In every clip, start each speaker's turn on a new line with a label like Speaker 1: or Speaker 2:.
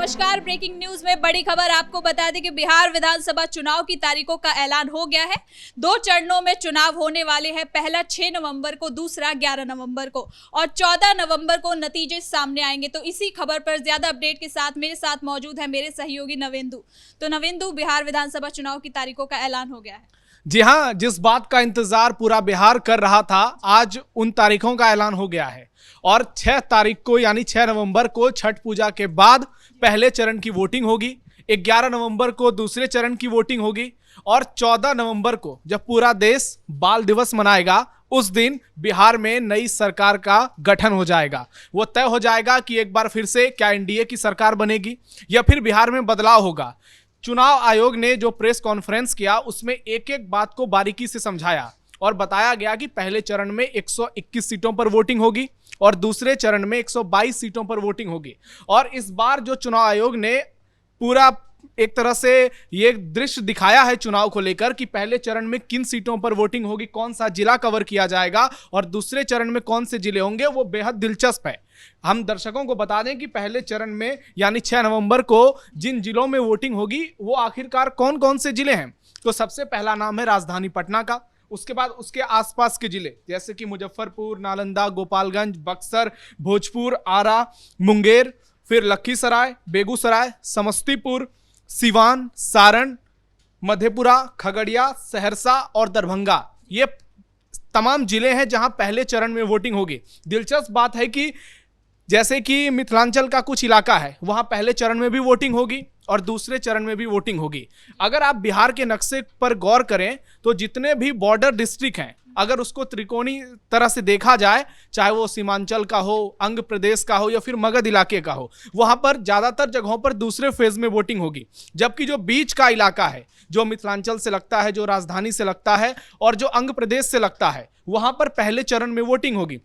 Speaker 1: नमस्कार। Breaking news में बड़ी खबर आपको बता दें कि बिहार विधानसभा चुनाव की तारीखों का ऐलान हो गया है। 2 चरणों में चुनाव होने वाले हैं। पहला 6 नवंबर को, दूसरा 11 नवंबर को और 14 नवंबर को नतीजे सामने आएंगे। तो इसी खबर पर ज्यादा अपडेट के साथ मेरे साथ मौजूद है मेरे सहयोगी नवेंदु। तो नवेंदु, बिहार विधानसभा चुनाव की तारीखों का ऐलान हो गया है।
Speaker 2: जी हाँ, जिस बात का इंतजार पूरा बिहार कर रहा था, आज उन तारीखों का ऐलान हो गया है और 6 तारीख को यानी 6 नवंबर को छठ पूजा के बाद पहले चरण की वोटिंग होगी। 11 नवंबर को दूसरे चरण की वोटिंग होगी और 14 नवंबर को जब पूरा देश बाल दिवस मनाएगा, उस दिन बिहार में नई सरकार का गठन हो जाएगा। वो तय हो जाएगा कि एक बार फिर से क्या एनडीए की सरकार बनेगी या फिर बिहार में बदलाव होगा। चुनाव आयोग ने जो प्रेस कॉन्फ्रेंस किया, उसमें एक एक बात को बारीकी से समझाया और बताया गया कि पहले चरण में 121 सीटों पर वोटिंग होगी और दूसरे चरण में 122 सीटों पर वोटिंग होगी। और इस बार जो चुनाव आयोग ने पूरा एक तरह से ये दृश्य दिखाया है चुनाव को लेकर कि पहले चरण में किन सीटों पर वोटिंग होगी, कौन सा जिला कवर किया जाएगा और दूसरे चरण में कौन से जिले होंगे, वो बेहद दिलचस्प है। हम दर्शकों को बता दें कि पहले चरण में यानी 6 नवंबर को जिन जिलों में वोटिंग होगी वो आखिरकार कौन कौन से जिले हैं। तो सबसे पहला नाम है राजधानी पटना का, उसके बाद उसके आसपास के जिले जैसे कि मुजफ्फरपुर, नालंदा, गोपालगंज, बक्सर, भोजपुर, आरा, मुंगेर, फिर लखीसराय, बेगूसराय, समस्तीपुर, सिवान, सारण, मधेपुरा, खगड़िया, सहरसा और दरभंगा। ये तमाम जिले हैं जहां पहले चरण में वोटिंग होगी। दिलचस्प बात है कि जैसे कि मिथिलांचल का कुछ इलाका है, वहां पहले चरण में भी वोटिंग होगी और दूसरे चरण में भी वोटिंग होगी। अगर आप बिहार के नक्शे पर गौर करें तो जितने भी बॉर्डर डिस्ट्रिक्ट हैं, अगर उसको त्रिकोणी तरह से देखा जाए, चाहे वो सीमांचल का हो, अंग प्रदेश का हो या फिर मगध इलाके का हो, वहां पर ज्यादातर जगहों पर दूसरे फेज में वोटिंग होगी। जबकि जो बीच का इलाका है, जो मिथिलांचल से लगता है, जो राजधानी से लगता है और जो अंग प्रदेश से लगता है, वहां पर पहले चरण में वोटिंग होगी।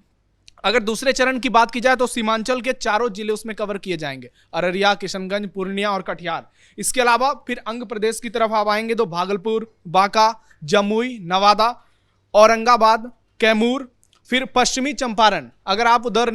Speaker 2: अगर दूसरे चरण की बात की जाए तो सीमांचल के चारों जिले उसमें कवर किए जाएंगे, अररिया, किशनगंज, पूर्णिया और कटिहार। इसके अलावा फिर अंग प्रदेश की तरफ आप आएंगे तो भागलपुर, बांका, जमुई, नवादा, औरंगाबाद, कैमूर, फिर पश्चिमी चंपारण। अगर आप उधर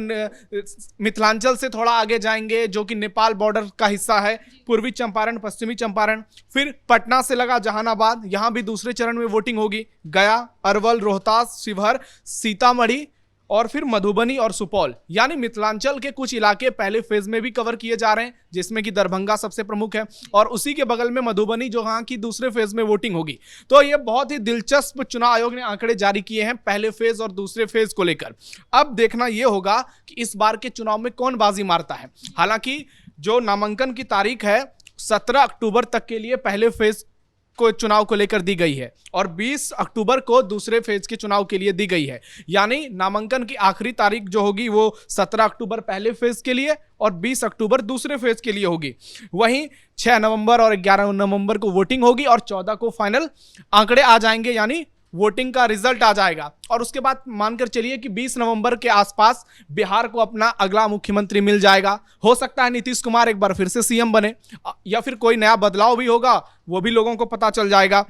Speaker 2: मिथिलांचल से थोड़ा आगे जाएंगे जो कि नेपाल बॉर्डर का हिस्सा है, पूर्वी चंपारण, पश्चिमी चंपारण, फिर पटना से लगा जहानाबाद, यहां भी दूसरे चरण में वोटिंग होगी। गया, अरवल, रोहतास, शिवहर, सीतामढ़ी और फिर मधुबनी और सुपौल, यानी मिथिलांचल के कुछ इलाके पहले फेज में भी कवर किए जा रहे हैं, जिसमें कि दरभंगा सबसे प्रमुख है और उसी के बगल में मधुबनी जो यहाँ की दूसरे फेज में वोटिंग होगी। तो ये बहुत ही दिलचस्प चुनाव आयोग ने आंकड़े जारी किए हैं पहले फेज और दूसरे फेज को लेकर। अब देखना यह होगा कि इस बार के चुनाव में कौन बाजी मारता है। हालांकि जो नामांकन की तारीख है 17 अक्टूबर तक के लिए पहले फेज को चुनाव को लेकर दी गई है और 20 अक्टूबर को दूसरे फेज के चुनाव के लिए दी गई है। यानी नामांकन की आखिरी तारीख जो होगी वो 17 अक्टूबर पहले फेज के लिए और 20 अक्टूबर दूसरे फेज के लिए होगी। वहीं 6 नवंबर और 11 नवंबर को वोटिंग होगी और 14 को फाइनल आंकड़े आ जाएंगे, यानी वोटिंग का रिजल्ट आ जाएगा। और उसके बाद मानकर चलिए कि 20 नवंबर के आसपास बिहार को अपना अगला मुख्यमंत्री मिल जाएगा। हो सकता है नीतीश कुमार एक बार फिर से सीएम बने या फिर कोई नया बदलाव भी होगा, वो भी लोगों को पता चल जाएगा।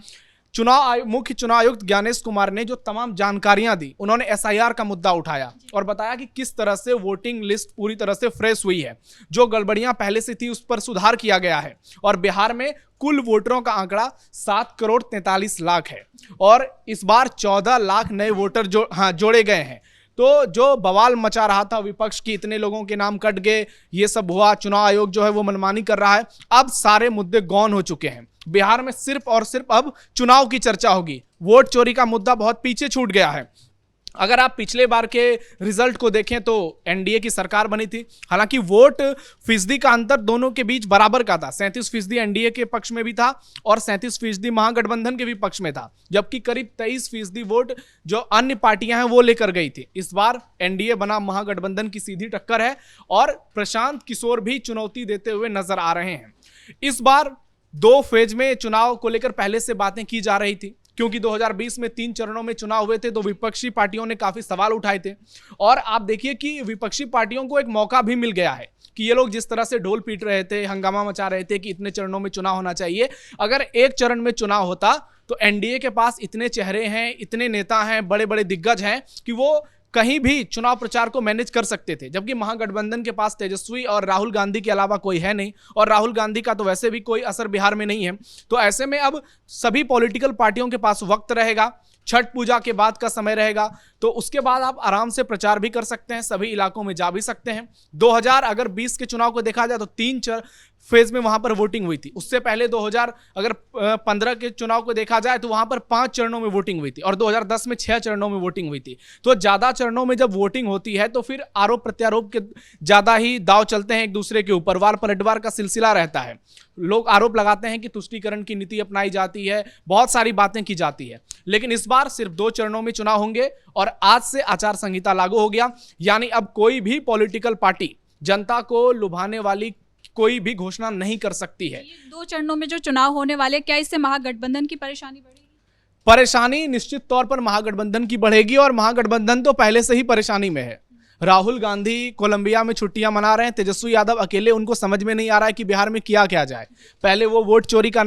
Speaker 2: मुख्य चुनाव आयुक्त ज्ञानेश कुमार ने जो तमाम जानकारियां दी, उन्होंने एसआईआर का मुद्दा उठाया और बताया कि किस तरह से वोटिंग लिस्ट पूरी तरह से फ्रेश हुई है, जो गड़बड़ियां पहले से थी उस पर सुधार किया गया है और बिहार में कुल वोटरों का आंकड़ा 7 करोड़ 43 लाख है और इस बार 14 लाख नए वोटर जोड़े गए हैं। तो जो बवाल मचा रहा था विपक्ष की, इतने लोगों के नाम कट गए, ये सब हुआ, चुनाव आयोग जो है वो मनमानी कर रहा है, अब सारे मुद्दे गौन हो चुके हैं। बिहार में सिर्फ और सिर्फ अब चुनाव की चर्चा होगी। वोट चोरी का मुद्दा बहुत पीछे छूट गया है। अगर आप पिछले बार के रिजल्ट को देखें तो एनडीए की सरकार बनी थी। हालांकि वोट फीसदी का अंतर दोनों के बीच बराबर का था, 37% एनडीए के पक्ष में भी था और 37% महागठबंधन के भी पक्ष में था, जबकि करीब 23% वोट जो अन्य पार्टियां हैं वो लेकर गई थी। इस बार एनडीए बना महागठबंधन की सीधी टक्कर है और प्रशांत किशोर भी चुनौती देते हुए नजर आ रहे हैं। इस बार 2 फेज में चुनाव को लेकर पहले से बातें की जा रही थी, क्योंकि 2020 में 3 चरणों में चुनाव हुए थे तो विपक्षी पार्टियों ने काफी सवाल उठाए थे और आप देखिए कि विपक्षी पार्टियों को एक मौका भी मिल गया है कि ये लोग जिस तरह से ढोल पीट रहे थे, हंगामा मचा रहे थे कि इतने चरणों में चुनाव होना चाहिए, अगर एक चरण में चुनाव होता तो एनडीए के पास इतने चेहरे हैं, इतने नेता हैं, बड़े बड़े दिग्गज हैं कि वो कहीं भी चुनाव प्रचार को मैनेज कर सकते थे, जबकि महागठबंधन के पास तेजस्वी और राहुल गांधी के अलावा कोई है नहीं, और राहुल गांधी का तो वैसे भी कोई असर बिहार में नहीं है। तो ऐसे में अब सभी पॉलिटिकल पार्टियों के पास वक्त रहेगा, छठ पूजा के बाद का समय रहेगा, तो उसके बाद आप आराम से प्रचार भी कर सकते हैं, सभी इलाकों में जा भी सकते हैं। 2020 के चुनाव को देखा जाए तो 3 फेज में वहां पर वोटिंग हुई थी। उससे पहले 2015 के चुनाव को देखा जाए तो वहां पर 5 चरणों में वोटिंग हुई थी, और 2010 में 6 चरणों में वोटिंग हुई थी। तो ज्यादा चरणों में जब वोटिंग होती है तो फिर आरोप प्रत्यारोप के ज्यादा ही दाव चलते हैं एक दूसरे के ऊपर, वार पलटवार का सिलसिला रहता है। लोग आरोप लगाते हैं कि तुष्टीकरण की नीति अपनाई जाती है, बहुत सारी बातें की जाती है। लेकिन इस बार सिर्फ 2 चरणों में चुनाव होंगे, और आज से आचार संहिता लागू हो गया, यानी अब कोई भी पॉलिटिकल पार्टी जनता को लुभाने वाली कोई भी घोषणा नहीं कर सकती है।
Speaker 1: ये 2 चरणों में जो चुनाव होने वाले, क्या इससे महागठबंधन की परेशानी बढ़ेगी?
Speaker 2: परेशानी निश्चित तौर पर महागठबंधन की बढ़ेगी, और महागठबंधन तो पहले से ही परेशानी में है। राहुल गांधी कोलंबिया में छुट्टियां मना रहे हैं, तेजस्वी यादव अकेले, उनको समझ में नहीं आ रहा है कि बिहार में किया क्या जाए। पहले वो वोट चोरी का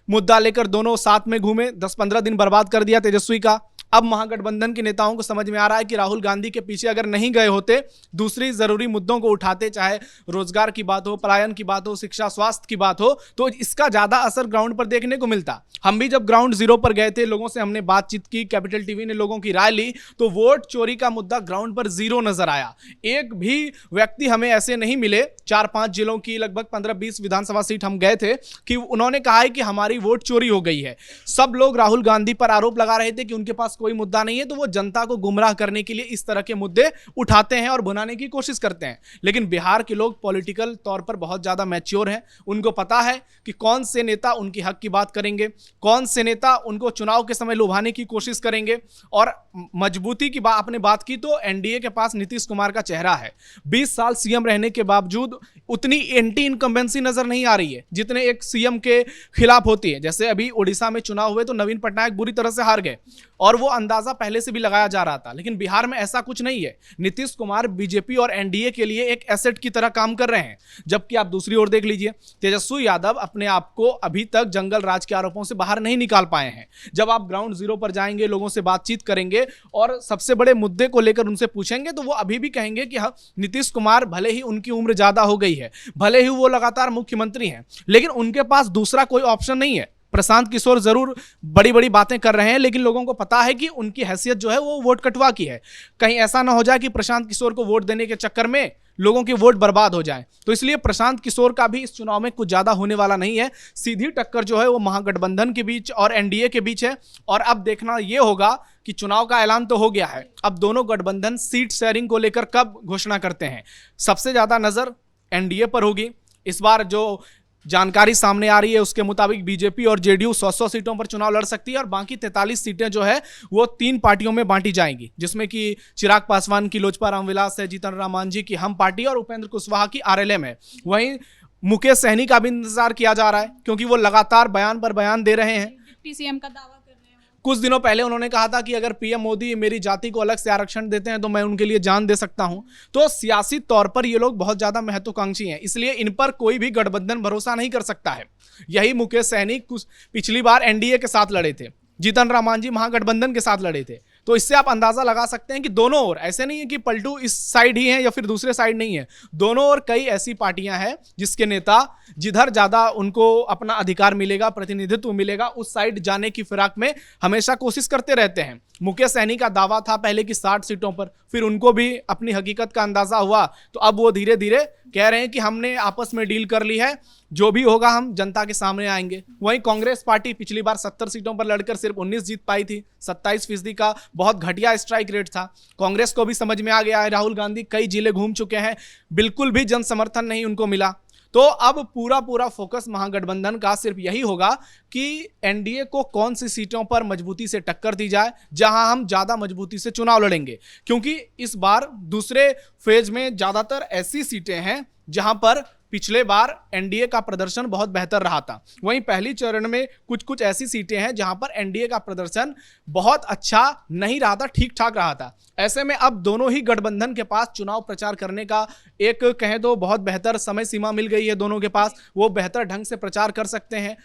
Speaker 2: मुद्दा लेकर दोनों साथ में घूमे, 10-15 दिन बर्बाद कर दिया तेजस्वी का। अब महागठबंधन के नेताओं को समझ में आ रहा है कि राहुल गांधी के पीछे अगर नहीं गए होते, दूसरी जरूरी मुद्दों को उठाते, चाहे रोजगार की बात हो, पलायन की बात हो, शिक्षा स्वास्थ्य की बात हो, तो इसका ज्यादा असर ग्राउंड पर देखने को मिलता। हम भी जब ग्राउंड जीरो पर गए थे, लोगों से हमने बातचीत की, कैपिटल टीवी ने लोगों की राय ली, तो वोट चोरी का मुद्दा ग्राउंड पर जीरो नजर आया। एक भी व्यक्ति हमें ऐसे नहीं मिले, 4-5 जिलों की लगभग 15-20 विधानसभा सीट हम गए थे, कि उन्होंने कहा है कि हमारी वोट चोरी हो गई है। सब लोग राहुल गांधी पर आरोप लगा रहे थे कि उनके पास कोई मुद्दा नहीं है, तो वो जनता को गुमराह करने के लिए इस तरह के मुद्दे उठाते हैं और भुनाने की कोशिश करते हैं। लेकिन बिहार के लोग पॉलिटिकल तौर पर बहुत ज्यादा मैच्योर हैं, उनको पता है कि कौन से नेता उनकी हक की बात करेंगे, कौन से नेता उनको चुनाव के समय लुभाने की कोशिश करेंगे। और मजबूती की आपने बात की तो एनडीए के पास नीतीश कुमार का चेहरा है। 20 साल सीएम रहने के बावजूद उतनी एंटी इनकम्बेंसी नजर नहीं आ रही है जितने एक सीएम के खिलाफ होती है। जैसे अभी ओडिशा में चुनाव हुए तो नवीन पटनायक बुरी तरह से हार गए, और वो अंदाजा पहले से भी लगाया जा रहा था। लेकिन बिहार में ऐसा कुछ नहीं है। नीतीश कुमार बीजेपी और एनडीए के लिए एक एसेट की तरह काम कर रहे हैं। जबकि आप दूसरी ओर देख लीजिए, तेजस्वी यादव अपने आप को अभी तक जंगल राज के आरोपों से बाहर नहीं निकाल पाए हैं। जब आप ग्राउंड जीरो पर जाएंगे, लोगों से बातचीत करेंगे और सबसे बड़े मुद्दे को लेकर उनसे पूछेंगे, तो वो अभी भी कहेंगे कि हाँ, नीतीश कुमार भले ही उनकी उम्र ज्यादा हो गई है, भले ही वो लगातार मुख्यमंत्री हैं, लेकिन उनके पास दूसरा कोई ऑप्शन नहीं है। प्रशांत किशोर जरूर बड़ी बड़ी बातें कर रहे हैं, लेकिन लोगों को पता है कि उनकी हैसियत जो है वो वोट कटवा की है। कहीं ऐसा ना हो जाए कि प्रशांत किशोर को वोट देने के चक्कर में लोगों के वोट बर्बाद हो जाए। तो इसलिए प्रशांत किशोर का भी इस चुनाव में कुछ ज्यादा होने वाला नहीं है। सीधी टक्कर जो है वो महागठबंधन के बीच और एनडीए के बीच है। और अब देखना यह होगा कि चुनाव का ऐलान तो हो गया है, अब दोनों गठबंधन सीट शेयरिंग को लेकर कब घोषणा करते हैं। सबसे ज्यादा नजर एनडीए पर होगी। इस बार जो जानकारी सामने आ रही है उसके मुताबिक बीजेपी और जेडीयू 100 सीटों पर चुनाव लड़ सकती है, और बाकी 43 सीटें जो है वो 3 पार्टियों में बांटी जाएंगी, जिसमें कि चिराग पासवान की लोजपा रामविलास है, जीतन राम मांझी की हम पार्टी और उपेंद्र कुशवाहा की आरएलएम है। वहीं मुकेश सहनी का भी इंतजार किया जा रहा है, क्योंकि वो लगातार बयान पर बयान दे रहे हैं।
Speaker 1: डिप्टी सीएम का दावा कर रहे हैं।
Speaker 2: कुछ दिनों पहले उन्होंने कहा था कि अगर पीएम मोदी मेरी जाति को अलग से आरक्षण देते हैं तो मैं उनके लिए जान दे सकता हूं। तो सियासी तौर पर ये लोग बहुत ज्यादा महत्वाकांक्षी हैं, इसलिए इन पर कोई भी गठबंधन भरोसा नहीं कर सकता है। यही मुकेश सहनी पिछली बार एनडीए के साथ लड़े थे, जीतन राम मांझी महागठबंधन के साथ लड़े थे। तो इससे आप अंदाजा लगा सकते हैं कि दोनों ओर ऐसे नहीं है कि पलटू इस साइड ही है या फिर दूसरे साइड नहीं है। दोनों ओर कई ऐसी पार्टियां हैं जिसके नेता जिधर ज्यादा उनको अपना अधिकार मिलेगा, प्रतिनिधित्व मिलेगा, उस साइड जाने की फिराक में हमेशा कोशिश करते रहते हैं। मुकेश सहनी का दावा था पहले की 60 सीटों पर, फिर उनको भी अपनी हकीकत का अंदाजा हुआ, तो अब वो धीरे धीरे कह रहे हैं कि हमने आपस में डील कर ली है, जो भी होगा हम जनता के सामने आएंगे। वहीं कांग्रेस पार्टी पिछली बार 70 सीटों पर लड़कर सिर्फ 19 जीत पाई थी, 27% का बहुत घटिया स्ट्राइक रेट था। कांग्रेस को भी समझ में आ गया है, राहुल गांधी कई जिले घूम चुके हैं, बिल्कुल भी जन समर्थन नहीं उनको मिला। तो अब पूरा फोकस महागठबंधन का सिर्फ यही होगा कि एनडीए को कौन सी सीटों पर मजबूती से टक्कर दी जाए, जहां हम ज्यादा मजबूती से चुनाव लड़ेंगे। क्योंकि इस बार दूसरे फेज में ज्यादातर ऐसी सीटें हैं जहां पर पिछले बार एनडीए का प्रदर्शन बहुत बेहतर रहा था। वहीं पहली चरण में कुछ ऐसी सीटें हैं जहां पर एनडीए का प्रदर्शन बहुत अच्छा नहीं रहा था, ठीक ठाक रहा था। ऐसे में अब दोनों ही गठबंधन के पास चुनाव प्रचार करने का एक कहें तो बहुत बेहतर समय सीमा मिल गई है दोनों के पास, वो बेहतर ढंग से प्रचार कर सकते हैं।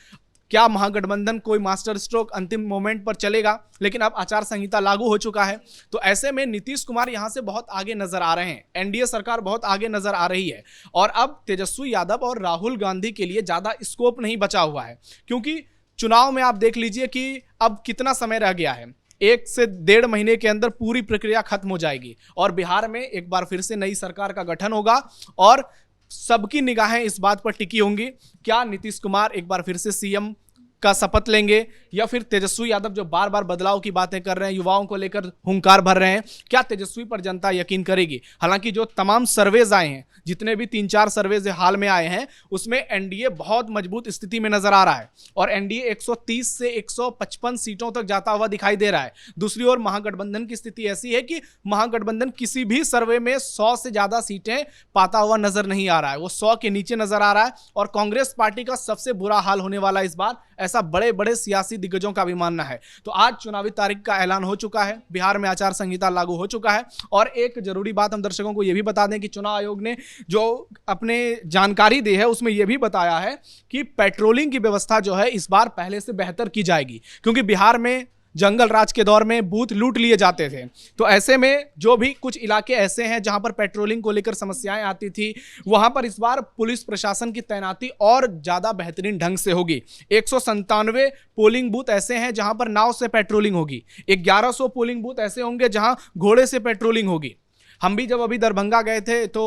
Speaker 2: क्या महागठबंधन कोई मास्टर स्ट्रोक अंतिम मोमेंट पर चलेगा? लेकिन अब आचार संहिता लागू हो चुका है, तो ऐसे में नीतीश कुमार यहां से बहुत आगे नजर आ रहे हैं, एनडीए सरकार बहुत आगे नजर आ रही है और अब तेजस्वी यादव और राहुल गांधी के लिए ज्यादा स्कोप नहीं बचा हुआ है, क्योंकि चुनाव में आप देख लीजिए कि अब कितना समय रह गया है। 1 से 1.5 महीने के अंदर पूरी प्रक्रिया खत्म हो जाएगी और बिहार में एक बार फिर से नई सरकार का गठन होगा और सबकी निगाहें इस बात पर टिकी होंगी, क्या नीतीश कुमार एक बार फिर से सीएम का शपथ लेंगे या फिर तेजस्वी यादव जो बार बार बदलाव की बातें कर रहे हैं, युवाओं को लेकर हुंकार भर रहे हैं, क्या तेजस्वी पर जनता यकीन करेगी? हालांकि जो तमाम सर्वेज आए हैं, जितने भी 3-4 सर्वेज हाल में आए हैं, उसमें एनडीए बहुत मजबूत स्थिति में नजर आ रहा है और एनडीए 130 से 155 सीटों तक जाता हुआ दिखाई दे रहा है। दूसरी ओर महागठबंधन की स्थिति ऐसी है कि महागठबंधन किसी भी सर्वे में 100 से ज्यादा सीटें पाता हुआ नजर नहीं आ रहा है, वो 100 के नीचे नजर आ रहा है और कांग्रेस पार्टी का सबसे बुरा हाल होने वाला इस बार, ऐसा बड़े बड़े सियासी दिग्गजों का भी मानना है। तो आज चुनावी तारीख का ऐलान हो चुका है, बिहार में आचार संहिता लागू हो चुका है और एक जरूरी बात हम दर्शकों को यह भी बता दें कि चुनाव आयोग ने जो अपने जानकारी दी है उसमें यह भी बताया है कि पेट्रोलिंग की व्यवस्था जो है इस बार पहले से बेहतर की जाएगी, क्योंकि बिहार में जंगल राज के दौर में बूथ लूट लिए जाते थे। तो ऐसे में जो भी कुछ इलाके ऐसे हैं जहां पर पेट्रोलिंग को लेकर समस्याएं आती थी, वहां पर इस बार पुलिस प्रशासन की तैनाती और ज्यादा बेहतरीन ढंग से होगी। 197 पोलिंग बूथ ऐसे हैं जहां पर नाव से पेट्रोलिंग होगी, 1100 पोलिंग बूथ ऐसे होंगे जहां घोड़े से पेट्रोलिंग होगी। हम भी जब अभी दरभंगा गए थे तो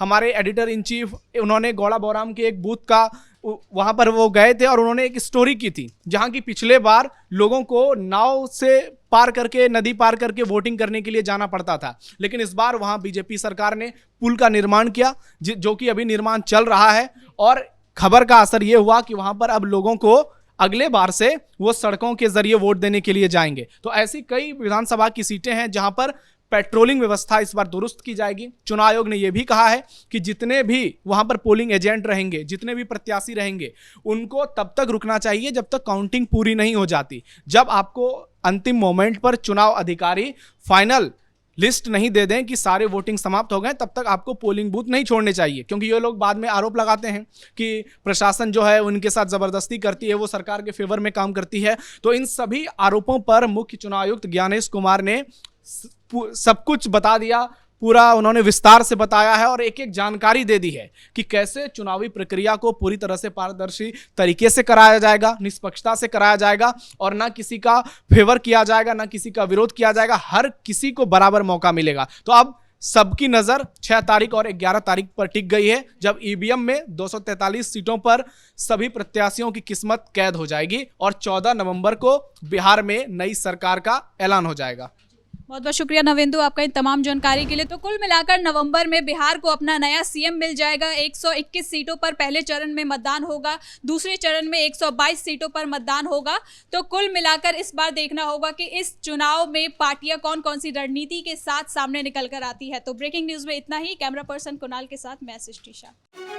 Speaker 2: हमारे एडिटर इन चीफ उन्होंने गौड़ा बोराम के एक बूथ का वहां पर वो गए थे और उन्होंने एक स्टोरी की थी जहां की पिछले बार लोगों को नाव से पार करके, नदी पार करके वोटिंग करने के लिए जाना पड़ता था, लेकिन इस बार वहां बीजेपी सरकार ने पुल का निर्माण किया जो कि अभी निर्माण चल रहा है और खबर का असर यह हुआ कि वहां पर अब लोगों को अगले बार से वो सड़कों के जरिए वोट देने के लिए जाएंगे। तो ऐसी कई विधानसभा की सीटें हैं जहां पर पेट्रोलिंग व्यवस्था इस बार दुरुस्त की जाएगी। चुनाव आयोग ने यह भी कहा है कि जितने भी वहां पर पोलिंग एजेंट रहेंगे, जितने भी प्रत्याशी रहेंगे, उनको तब तक रुकना चाहिए जब तक काउंटिंग पूरी नहीं हो जाती। जब आपको अंतिम मोमेंट पर चुनाव अधिकारी फाइनल लिस्ट नहीं दे दें कि सारे वोटिंग समाप्त हो गए, तब तक आपको पोलिंग बूथ नहीं छोड़ने चाहिए, क्योंकि ये लोग बाद में आरोप लगाते हैं कि प्रशासन जो है उनके साथ जबरदस्ती करती है, वो सरकार के फेवर में काम करती है। तो इन सभी आरोपों पर मुख्य चुनाव आयुक्त ज्ञानेश कुमार ने सब कुछ बता दिया, पूरा उन्होंने विस्तार से बताया है और एक एक जानकारी दे दी है कि कैसे चुनावी प्रक्रिया को पूरी तरह से पारदर्शी तरीके से कराया जाएगा, निष्पक्षता से कराया जाएगा और ना किसी का फेवर किया जाएगा, ना किसी का विरोध किया जाएगा, हर किसी को बराबर मौका मिलेगा। तो अब सबकी नजर 6 तारीख और 11 तारीख पर टिक गई है, जब ईवीएम में 243 सीटों पर सभी प्रत्याशियों की किस्मत कैद हो जाएगी और 14 नवंबर को बिहार में नई सरकार का ऐलान हो जाएगा।
Speaker 1: बहुत बहुत शुक्रिया नवेंदु आपका इन तमाम जानकारी के लिए। तो कुल मिलाकर नवंबर में बिहार को अपना नया सीएम मिल जाएगा। 121 सीटों पर पहले चरण में मतदान होगा, दूसरे चरण में 122 सीटों पर मतदान होगा। तो कुल मिलाकर इस बार देखना होगा कि इस चुनाव में पार्टियां कौन कौन सी रणनीति के साथ सामने निकल कर आती है। तो ब्रेकिंग न्यूज में इतना ही। कैमरा पर्सन कुणाल के साथ मैं सृष्टि शाह।